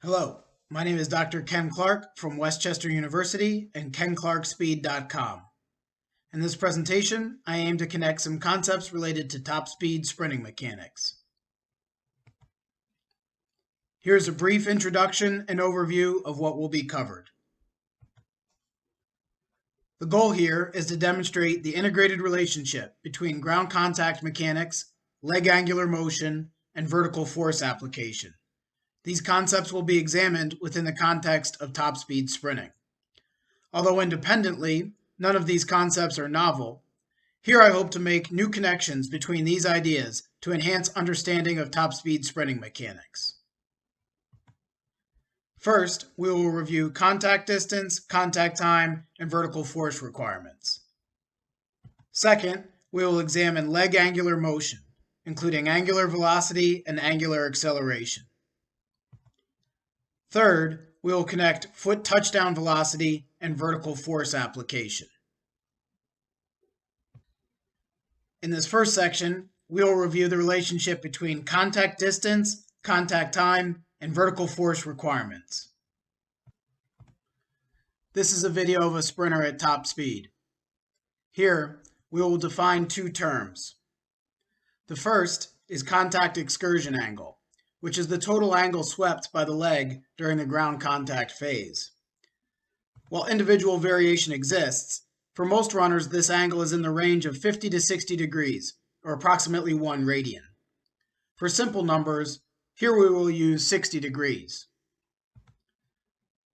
Hello, my name is Dr. Ken Clark from Westchester University and kenclarkspeed.com. In this presentation, I aim to connect some concepts related to top speed sprinting mechanics. Here's a brief introduction and overview of what will be covered. The goal here is to demonstrate the integrated relationship between ground contact mechanics, leg angular motion, and vertical force application. These concepts will be examined within the context of top speed sprinting. Although independently, none of these concepts are novel, here I hope to make new connections between these ideas to enhance understanding of top speed sprinting mechanics. First, we will review contact distance, contact time, and vertical force requirements. Second, we will examine leg angular motion, including angular velocity and angular acceleration. Third, we will connect foot touchdown velocity and vertical force application. In this first section, we will review the relationship between contact distance, contact time, and vertical force requirements. This is a video of a sprinter at top speed. Here, we will define two terms. The first is contact excursion angle, which is the total angle swept by the leg during the ground contact phase. While individual variation exists, for most runners this angle is in the range of 50 to 60 degrees, or approximately 1 radian. For simple numbers, here we will use 60 degrees.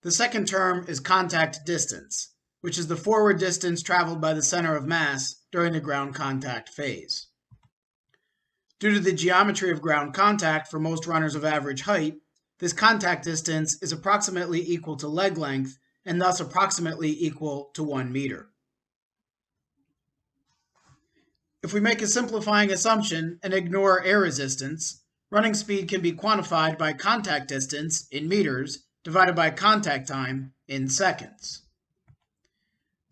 The second term is contact distance, which is the forward distance traveled by the center of mass during the ground contact phase. Due to the geometry of ground contact for most runners of average height, this contact distance is approximately equal to leg length and thus approximately equal to 1 meter. If we make a simplifying assumption and ignore air resistance, running speed can be quantified by contact distance in meters divided by contact time in seconds.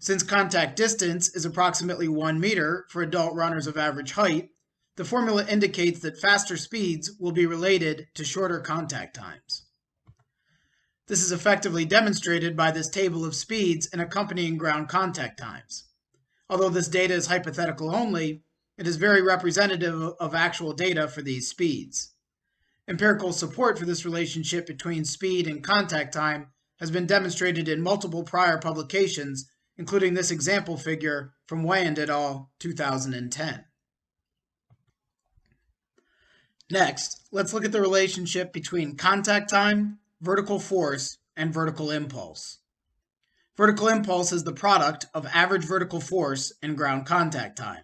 Since contact distance is approximately 1 meter for adult runners of average height, the formula indicates that faster speeds will be related to shorter contact times. This is effectively demonstrated by this table of speeds and accompanying ground contact times. Although this data is hypothetical only, it is very representative of actual data for these speeds. Empirical support for this relationship between speed and contact time has been demonstrated in multiple prior publications, including this example figure from Weyand et al. 2010. Next, let's look at the relationship between contact time, vertical force, and vertical impulse. Vertical impulse is the product of average vertical force and ground contact time.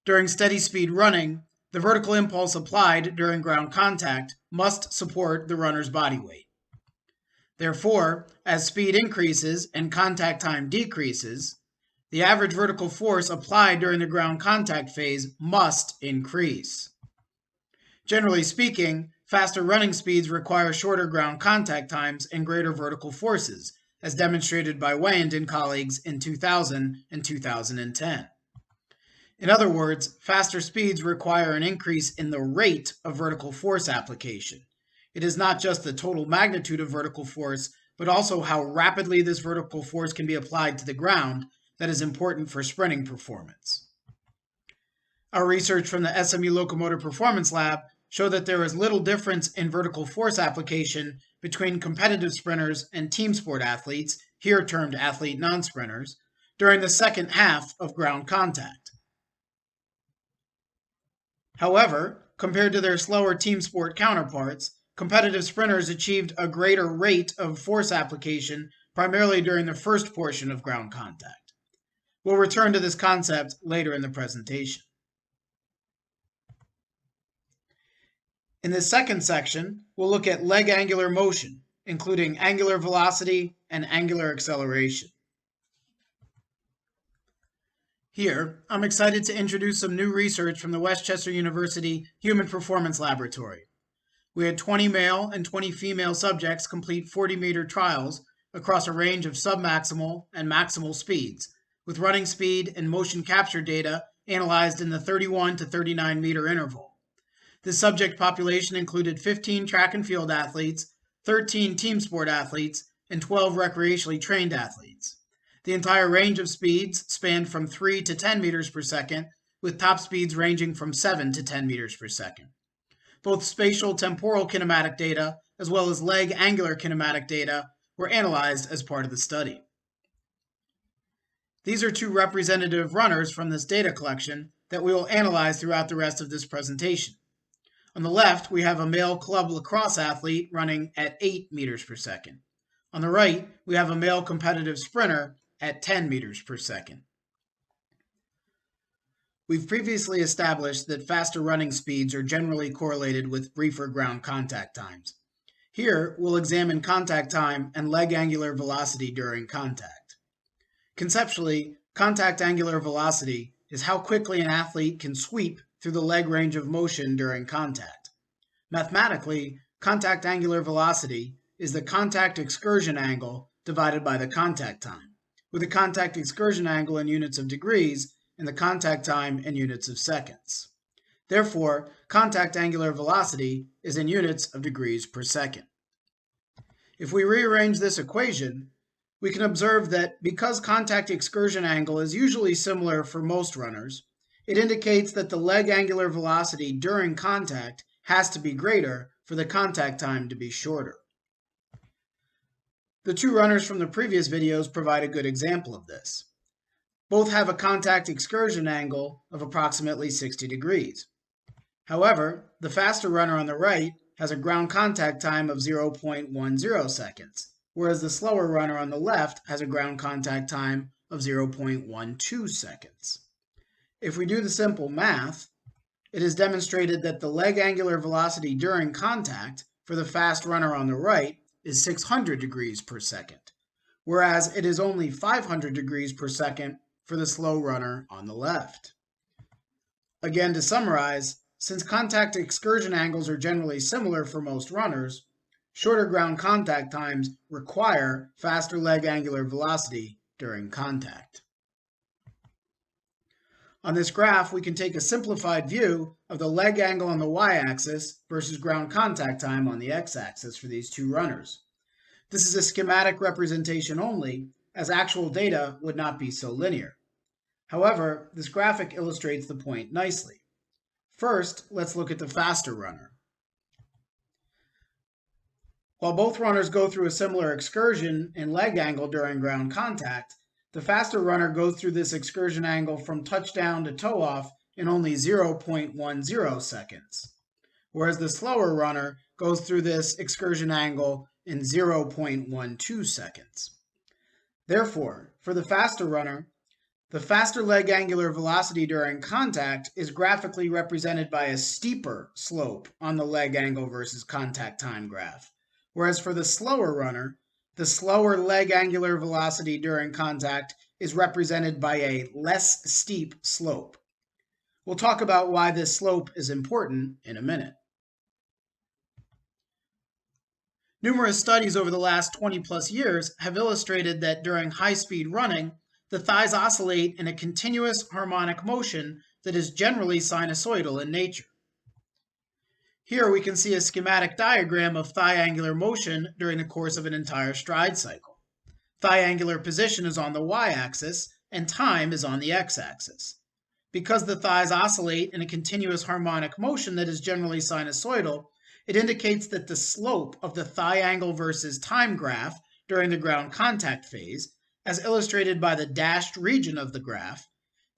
During steady speed running, the vertical impulse applied during ground contact must support the runner's body weight. Therefore, as speed increases and contact time decreases, the average vertical force applied during the ground contact phase must increase. Generally speaking, faster running speeds require shorter ground contact times and greater vertical forces, as demonstrated by Weyand and colleagues in 2000 and 2010. In other words, faster speeds require an increase in the rate of vertical force application. It is not just the total magnitude of vertical force, but also how rapidly this vertical force can be applied to the ground that is important for sprinting performance. Our research from the SMU Locomotor Performance Lab show that there is little difference in vertical force application between competitive sprinters and team sport athletes, here termed athlete non-sprinters, during the second half of ground contact. However, compared to their slower team sport counterparts, competitive sprinters achieved a greater rate of force application primarily during the first portion of ground contact. We'll return to this concept later in the presentation. In this second section, we'll look at leg angular motion, including angular velocity and angular acceleration. Here, I'm excited to introduce some new research from the Westchester University Human Performance Laboratory. We had 20 male and 20 female subjects complete 40-meter trials across a range of submaximal and maximal speeds, with running speed and motion capture data analyzed in the 31 to 39 meter interval. This subject population included 15 track and field athletes, 13 team sport athletes, and 12 recreationally trained athletes. The entire range of speeds spanned from 3 to 10 meters per second, with top speeds ranging from 7 to 10 meters per second. Both spatial temporal kinematic data, as well as leg angular kinematic data, were analyzed as part of the study. These are two representative runners from this data collection that we will analyze throughout the rest of this presentation. On the left, we have a male club lacrosse athlete running at 8 meters per second. On the right, we have a male competitive sprinter at 10 meters per second. We've previously established that faster running speeds are generally correlated with briefer ground contact times. Here, we'll examine contact time and leg angular velocity during contact. Conceptually, contact angular velocity is how quickly an athlete can sweep through the leg range of motion during contact. Mathematically, contact angular velocity is the contact excursion angle divided by the contact time, with the contact excursion angle in units of degrees and the contact time in units of seconds. Therefore, contact angular velocity is in units of degrees per second. If we rearrange this equation, we can observe that because contact excursion angle is usually similar for most runners, it indicates that the leg angular velocity during contact has to be greater for the contact time to be shorter. The two runners from the previous videos provide a good example of this. Both have a contact excursion angle of approximately 60 degrees. However, the faster runner on the right has a ground contact time of 0.10 seconds, whereas the slower runner on the left has a ground contact time of 0.12 seconds. If we do the simple math, it is demonstrated that the leg angular velocity during contact for the fast runner on the right is 600 degrees per second, whereas it is only 500 degrees per second for the slow runner on the left. Again, to summarize, since contact excursion angles are generally similar for most runners, shorter ground contact times require faster leg angular velocity during contact. On this graph, we can take a simplified view of the leg angle on the y-axis versus ground contact time on the x-axis for these two runners. This is a schematic representation only, as actual data would not be so linear. However, this graphic illustrates the point nicely. First, let's look at the faster runner. While both runners go through a similar excursion in leg angle during ground contact, the faster runner goes through this excursion angle from touchdown to toe-off in only 0.10 seconds, whereas the slower runner goes through this excursion angle in 0.12 seconds. Therefore, for the faster runner, the faster leg angular velocity during contact is graphically represented by a steeper slope on the leg angle versus contact time graph, whereas for the slower runner, the slower leg angular velocity during contact is represented by a less steep slope. We'll talk about why this slope is important in a minute. Numerous studies over the last 20 plus years have illustrated that during high-speed running, the thighs oscillate in a continuous harmonic motion that is generally sinusoidal in nature. Here we can see a schematic diagram of thigh angular motion during the course of an entire stride cycle. Thigh angular position is on the y-axis and time is on the x-axis. Because the thighs oscillate in a continuous harmonic motion that is generally sinusoidal, it indicates that the slope of the thigh angle versus time graph during the ground contact phase, as illustrated by the dashed region of the graph,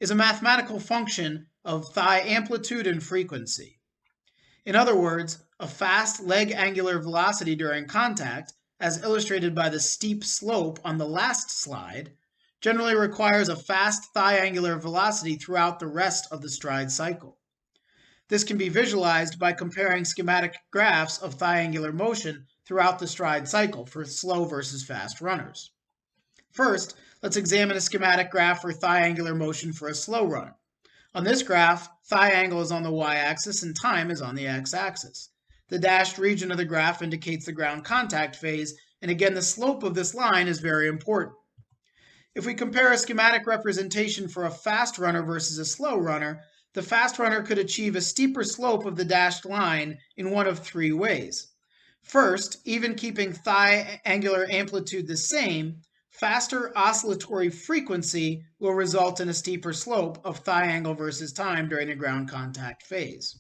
is a mathematical function of thigh amplitude and frequency. In other words, a fast leg angular velocity during contact, as illustrated by the steep slope on the last slide, generally requires a fast thigh angular velocity throughout the rest of the stride cycle. This can be visualized by comparing schematic graphs of thigh angular motion throughout the stride cycle for slow versus fast runners. First, let's examine a schematic graph for thigh angular motion for a slow runner. On this graph, thigh angle is on the y-axis and time is on the x-axis. The dashed region of the graph indicates the ground contact phase, and again, the slope of this line is very important. If we compare a schematic representation for a fast runner versus a slow runner, the fast runner could achieve a steeper slope of the dashed line in one of three ways. First, even keeping thigh angular amplitude the same, faster oscillatory frequency will result in a steeper slope of thigh angle versus time during the ground contact phase.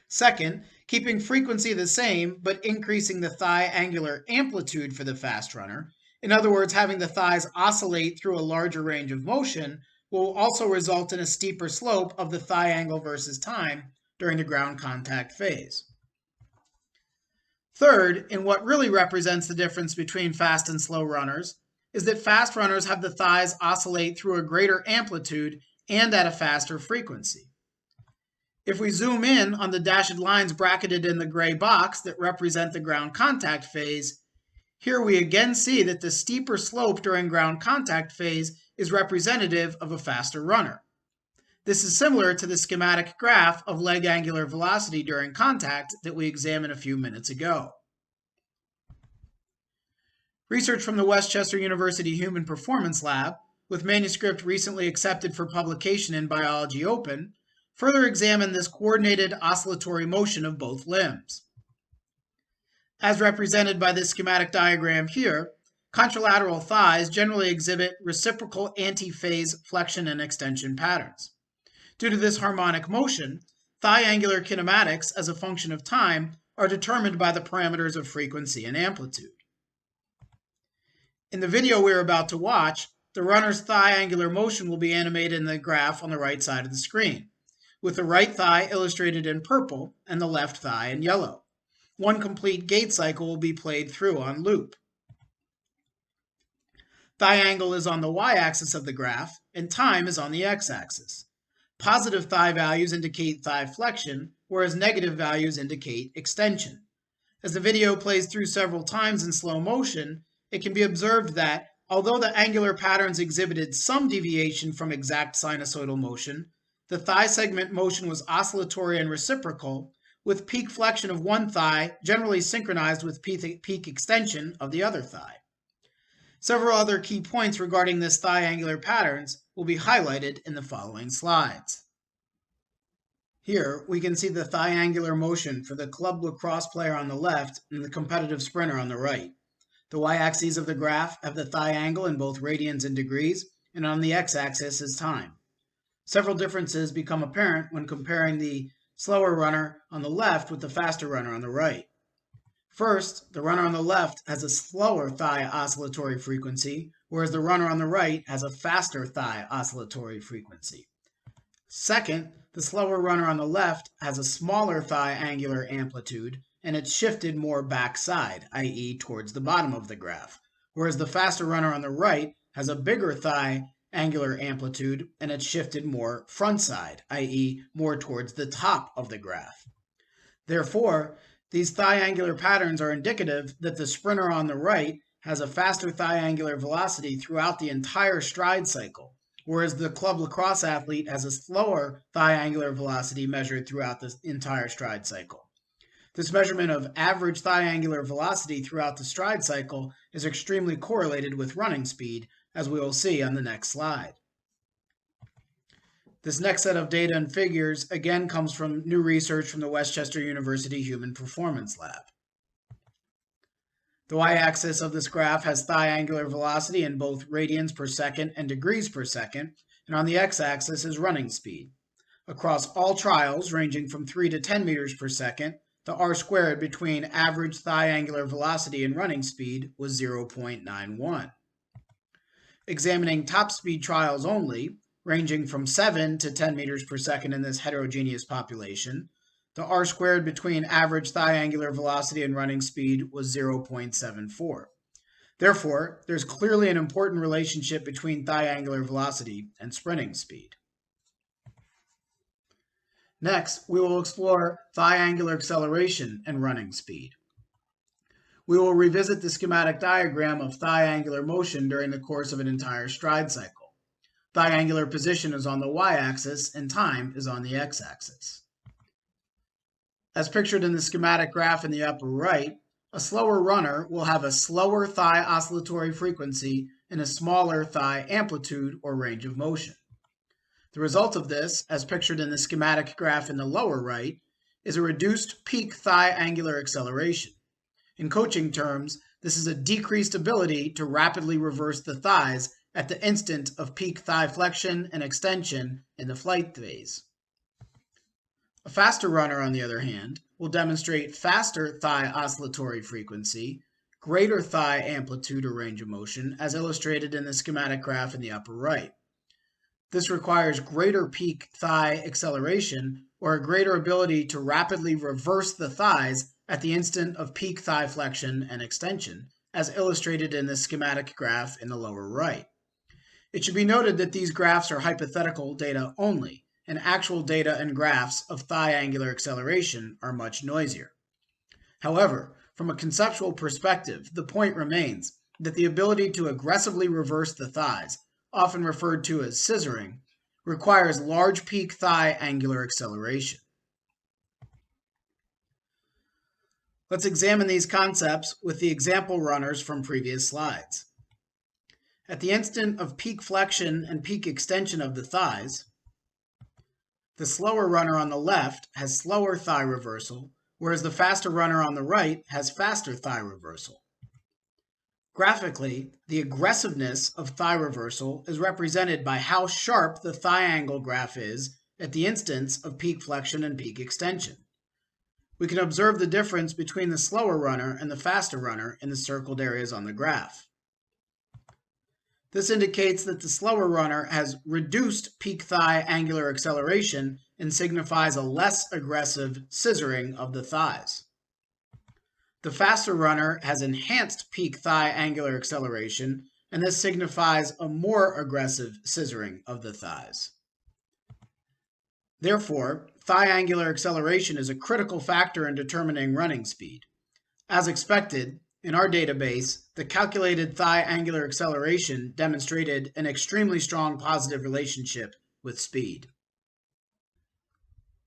Second, keeping frequency the same but increasing the thigh angular amplitude for the fast runner, in other words, having the thighs oscillate through a larger range of motion, will also result in a steeper slope of the thigh angle versus time during the ground contact phase. Third, in what really represents the difference between fast and slow runners, is that fast runners have the thighs oscillate through a greater amplitude and at a faster frequency. If we zoom in on the dashed lines bracketed in the gray box that represent the ground contact phase, here we again see that the steeper slope during ground contact phase is representative of a faster runner. This is similar to the schematic graph of leg angular velocity during contact that we examined a few minutes ago. Research from the Westchester University Human Performance Lab, with manuscript recently accepted for publication in Biology Open, further examined this coordinated oscillatory motion of both limbs. As represented by this schematic diagram here, contralateral thighs generally exhibit reciprocal antiphase flexion and extension patterns. Due to this harmonic motion, thigh angular kinematics as a function of time are determined by the parameters of frequency and amplitude. In the video we're about to watch, the runner's thigh angular motion will be animated in the graph on the right side of the screen, with the right thigh illustrated in purple and the left thigh in yellow. One complete gait cycle will be played through on loop. Thigh angle is on the y-axis of the graph, and time is on the x-axis. Positive thigh values indicate thigh flexion, whereas negative values indicate extension. As the video plays through several times in slow motion, it can be observed that, although the angular patterns exhibited some deviation from exact sinusoidal motion, the thigh segment motion was oscillatory and reciprocal, with peak flexion of one thigh generally synchronized with peak extension of the other thigh. Several other key points regarding this thigh angular patterns will be highlighted in the following slides. Here, we can see the thigh angular motion for the club lacrosse player on the left and the competitive sprinter on the right. The y-axes of the graph have the thigh angle in both radians and degrees, and on the x-axis is time. Several differences become apparent when comparing the slower runner on the left with the faster runner on the right. First, the runner on the left has a slower thigh oscillatory frequency, whereas the runner on the right has a faster thigh oscillatory frequency. Second, the slower runner on the left has a smaller thigh angular amplitude, and it's shifted more backside, i.e. towards the bottom of the graph, whereas the faster runner on the right has a bigger thigh angular amplitude, and it's shifted more front side, i.e. more towards the top of the graph. Therefore, these thigh angular patterns are indicative that the sprinter on the right has a faster thigh angular velocity throughout the entire stride cycle, whereas the club lacrosse athlete has a slower thigh angular velocity measured throughout the entire stride cycle. This measurement of average thigh angular velocity throughout the stride cycle is extremely correlated with running speed, as we will see on the next slide. This next set of data and figures again comes from new research from the Westchester University Human Performance Lab. The y-axis of this graph has thigh angular velocity in both radians per second and degrees per second, and on the x-axis is running speed. Across all trials ranging from 3 to 10 meters per second, the r-squared between average thigh angular velocity and running speed was 0.91. Examining top speed trials only, ranging from 7 to 10 meters per second in this heterogeneous population, the r-squared between average thigh angular velocity and running speed was 0.74. Therefore, there's clearly an important relationship between thigh angular velocity and sprinting speed. Next, we will explore thigh angular acceleration and running speed. We will revisit the schematic diagram of thigh angular motion during the course of an entire stride cycle. Thigh angular position is on the y-axis and time is on the x-axis. As pictured in the schematic graph in the upper right, a slower runner will have a slower thigh oscillatory frequency and a smaller thigh amplitude or range of motion. The result of this, as pictured in the schematic graph in the lower right, is a reduced peak thigh angular acceleration. In coaching terms, this is a decreased ability to rapidly reverse the thighs at the instant of peak thigh flexion and extension in the flight phase. A faster runner, on the other hand, will demonstrate faster thigh oscillatory frequency, greater thigh amplitude or range of motion, as illustrated in the schematic graph in the upper right. This requires greater peak thigh acceleration or a greater ability to rapidly reverse the thighs at the instant of peak thigh flexion and extension, as illustrated in the schematic graph in the lower right. It should be noted that these graphs are hypothetical data only, and actual data and graphs of thigh angular acceleration are much noisier. However, from a conceptual perspective, the point remains that the ability to aggressively reverse the thighs, often referred to as scissoring, requires large peak thigh angular acceleration. Let's examine these concepts with the example runners from previous slides. At the instant of peak flexion and peak extension of the thighs, the slower runner on the left has slower thigh reversal, whereas the faster runner on the right has faster thigh reversal. Graphically, the aggressiveness of thigh reversal is represented by how sharp the thigh angle graph is at the instance of peak flexion and peak extension. We can observe the difference between the slower runner and the faster runner in the circled areas on the graph. This indicates that the slower runner has reduced peak thigh angular acceleration and signifies a less aggressive scissoring of the thighs. The faster runner has enhanced peak thigh angular acceleration, and this signifies a more aggressive scissoring of the thighs. Therefore, thigh angular acceleration is a critical factor in determining running speed. As expected, in our database, the calculated thigh angular acceleration demonstrated an extremely strong positive relationship with speed.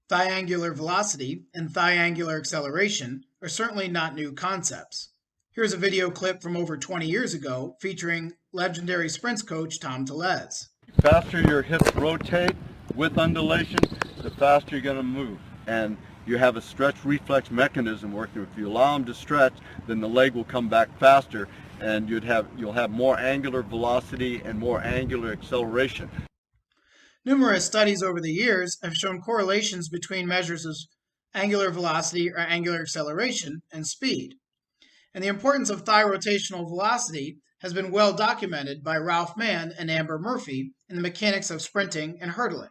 Thigh angular velocity and thigh angular acceleration are certainly not new concepts. Here's a video clip from over 20 years ago featuring legendary sprints coach Tom Tellez. The faster your hips rotate with undulation, the faster you're going to move. And you have a stretch reflex mechanism working. If you allow them to stretch, then the leg will come back faster, and you'll have more angular velocity and more angular acceleration. Numerous studies over the years have shown correlations between measures of angular velocity or angular acceleration and speed. And the importance of thigh rotational velocity has been well documented by Ralph Mann and Amber Murphy in the mechanics of sprinting and hurdling.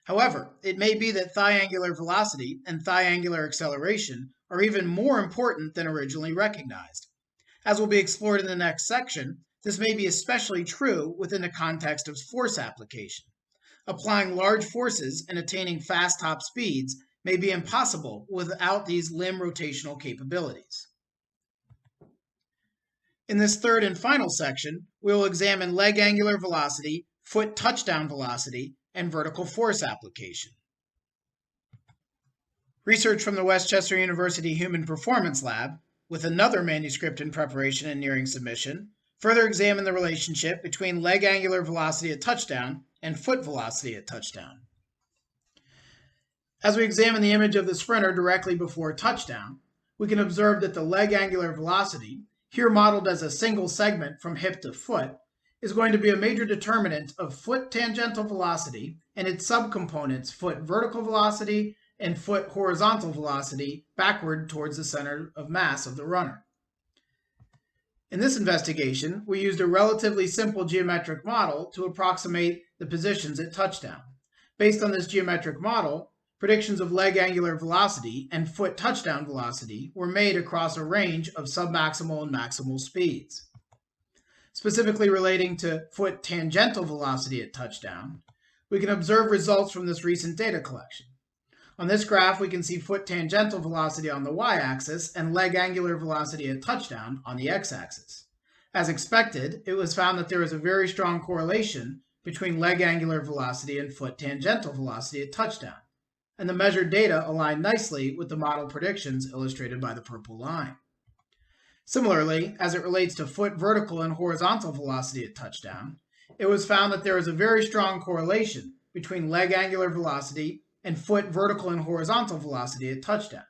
However, it may be that thigh angular velocity and thigh angular acceleration are even more important than originally recognized. As will be explored in the next section, this may be especially true within the context of force application. Applying large forces and attaining fast top speeds may be impossible without these limb rotational capabilities. In this third and final section, we will examine leg angular velocity, foot touchdown velocity, and vertical force application. Research from the Westchester University Human Performance Lab, with another manuscript in preparation and nearing submission, further examine the relationship between leg angular velocity at touchdown and foot velocity at touchdown. As we examine the image of the sprinter directly before touchdown, we can observe that the leg angular velocity, here modeled as a single segment from hip to foot, is going to be a major determinant of foot tangential velocity and its subcomponents foot vertical velocity and foot horizontal velocity backward towards the center of mass of the runner. In this investigation, we used a relatively simple geometric model to approximate the positions at touchdown. Based on this geometric model, predictions of leg angular velocity and foot touchdown velocity were made across a range of submaximal and maximal speeds. Specifically relating to foot tangential velocity at touchdown, we can observe results from this recent data collection. On this graph, we can see foot tangential velocity on the y-axis and leg angular velocity at touchdown on the x-axis. As expected, it was found that there is a very strong correlation between leg angular velocity and foot tangential velocity at touchdown, and the measured data align nicely with the model predictions illustrated by the purple line. Similarly, as it relates to foot vertical and horizontal velocity at touchdown, it was found that there is a very strong correlation between leg angular velocity and foot vertical and horizontal velocity at touchdown.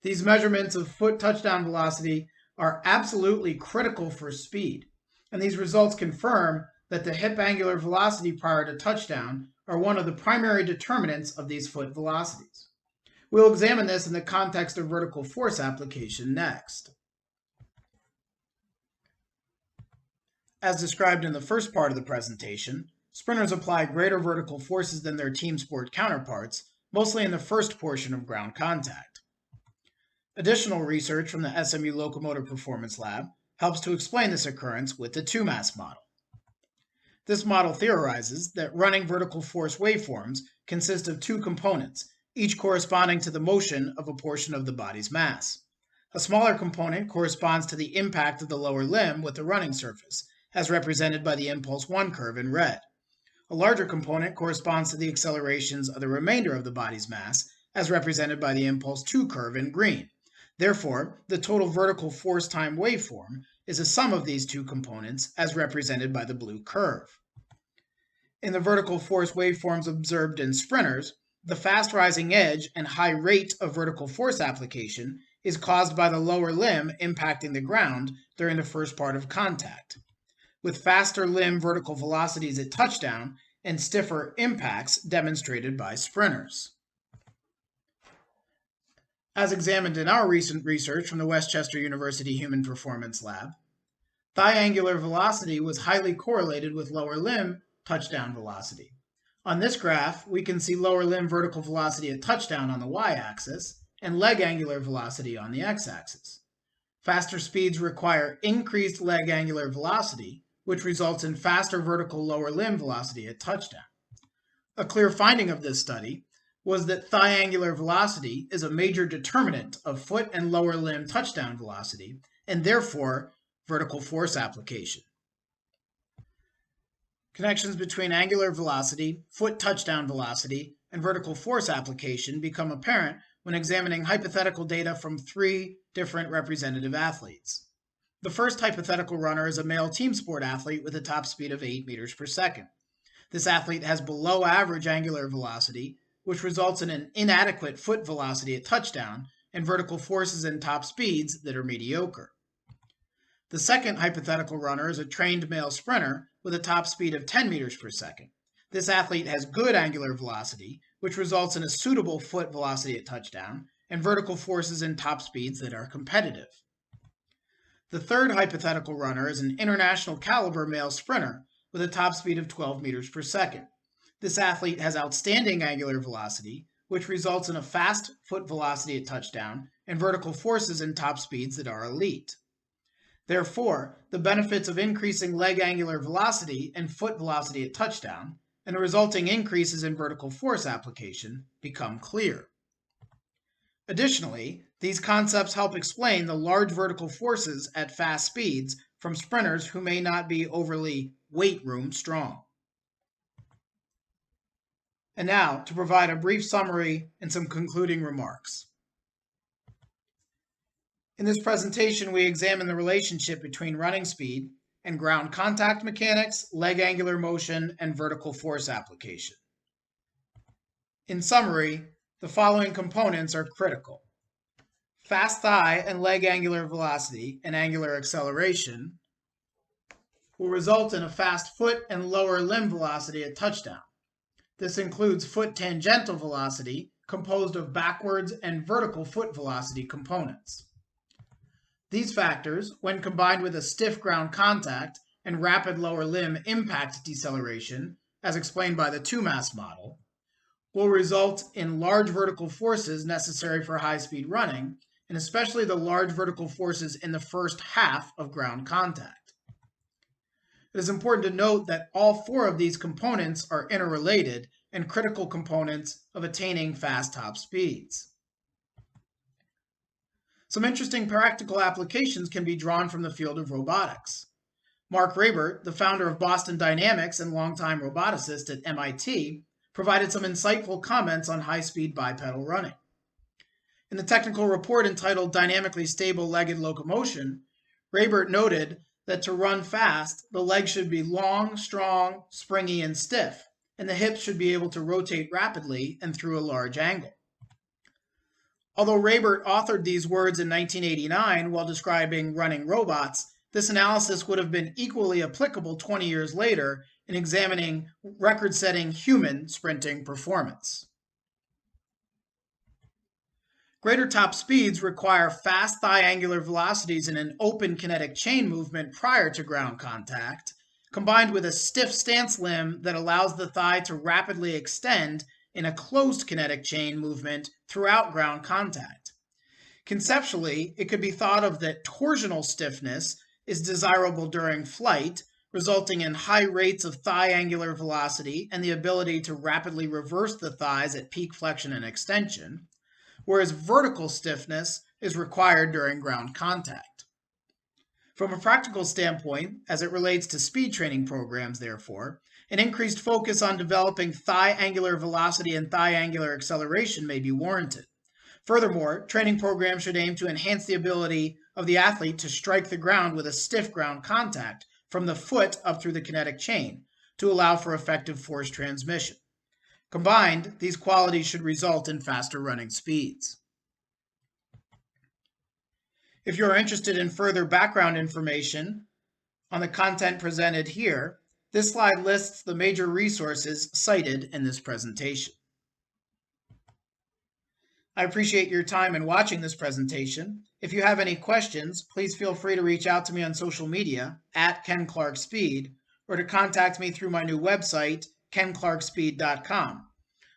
These measurements of foot touchdown velocity are absolutely critical for speed, and these results confirm that the hip angular velocity prior to touchdown are one of the primary determinants of these foot velocities. We'll examine this in the context of vertical force application next. As described in the first part of the presentation, sprinters apply greater vertical forces than their team sport counterparts, mostly in the first portion of ground contact. Additional research from the SMU Locomotive Performance Lab helps to explain this occurrence with the two-mass model. This model theorizes that running vertical force waveforms consist of two components, each corresponding to the motion of a portion of the body's mass. A smaller component corresponds to the impact of the lower limb with the running surface, as represented by the impulse 1 curve in red. A larger component corresponds to the accelerations of the remainder of the body's mass, as represented by the impulse 2 curve in green. Therefore, the total vertical force time waveform is a sum of these two components, as represented by the blue curve. In the vertical force waveforms observed in sprinters, the fast rising edge and high rate of vertical force application is caused by the lower limb impacting the ground during the first part of contact, with faster limb vertical velocities at touchdown and stiffer impacts demonstrated by sprinters. As examined in our recent research from the Westchester University Human Performance Lab, thigh angular velocity was highly correlated with lower limb touchdown velocity. On this graph, we can see lower limb vertical velocity at touchdown on the y-axis and leg angular velocity on the x-axis. Faster speeds require increased leg angular velocity, which results in faster vertical lower limb velocity at touchdown. A clear finding of this study was that thigh angular velocity is a major determinant of foot and lower limb touchdown velocity, and therefore vertical force application. Connections between angular velocity, foot touchdown velocity, and vertical force application become apparent when examining hypothetical data from three different representative athletes. The first hypothetical runner is a male team sport athlete with a top speed of 8 meters per second. This athlete has below average angular velocity, which results in an inadequate foot velocity at touchdown and vertical forces and top speeds that are mediocre. The second hypothetical runner is a trained male sprinter with a top speed of 10 meters per second. This athlete has good angular velocity, which results in a suitable foot velocity at touchdown and vertical forces and top speeds that are competitive. The third hypothetical runner is an international caliber male sprinter with a top speed of 12 meters per second. This athlete has outstanding angular velocity, which results in a fast foot velocity at touchdown and vertical forces and top speeds that are elite. Therefore, the benefits of increasing leg angular velocity and foot velocity at touchdown and the resulting increases in vertical force application become clear. Additionally, these concepts help explain the large vertical forces at fast speeds from sprinters who may not be overly weight room strong. And now, to provide a brief summary and some concluding remarks. In this presentation, we examine the relationship between running speed and ground contact mechanics, leg angular motion, and vertical force application. In summary, the following components are critical. Fast thigh and leg angular velocity and angular acceleration will result in a fast foot and lower limb velocity at touchdown. This includes foot tangential velocity, composed of backwards and vertical foot velocity components. These factors, when combined with a stiff ground contact and rapid lower limb impact deceleration, as explained by the two-mass model, will result in large vertical forces necessary for high-speed running, and especially the large vertical forces in the first half of ground contact. It is important to note that all four of these components are interrelated and critical components of attaining fast top speeds. Some interesting practical applications can be drawn from the field of robotics. Mark Rabert, the founder of Boston Dynamics and longtime roboticist at MIT, provided some insightful comments on high-speed bipedal running. In the technical report entitled Dynamically Stable Legged Locomotion, Rabert noted that to run fast, the leg should be long, strong, springy, and stiff, and the hips should be able to rotate rapidly and through a large angle. Although Raybert authored these words in 1989 while describing running robots, this analysis would have been equally applicable 20 years later in examining record-setting human sprinting performance. Greater top speeds require fast thigh angular velocities in an open kinetic chain movement prior to ground contact, combined with a stiff stance limb that allows the thigh to rapidly extend in a closed kinetic chain movement throughout ground contact. Conceptually, it could be thought of that torsional stiffness is desirable during flight, resulting in high rates of thigh angular velocity and the ability to rapidly reverse the thighs at peak flexion and extension, whereas vertical stiffness is required during ground contact. From a practical standpoint, as it relates to speed training programs, therefore, an increased focus on developing thigh angular velocity and thigh angular acceleration may be warranted. Furthermore, training programs should aim to enhance the ability of the athlete to strike the ground with a stiff ground contact from the foot up through the kinetic chain to allow for effective force transmission. Combined, these qualities should result in faster running speeds. If you are interested in further background information on the content presented here, this slide lists the major resources cited in this presentation. I appreciate your time in watching this presentation. If you have any questions, please feel free to reach out to me on social media at KenClarkSpeed or to contact me through my new website, kenclarkspeed.com,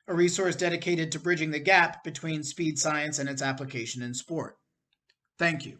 a resource dedicated to bridging the gap between speed science and its application in sport. Thank you.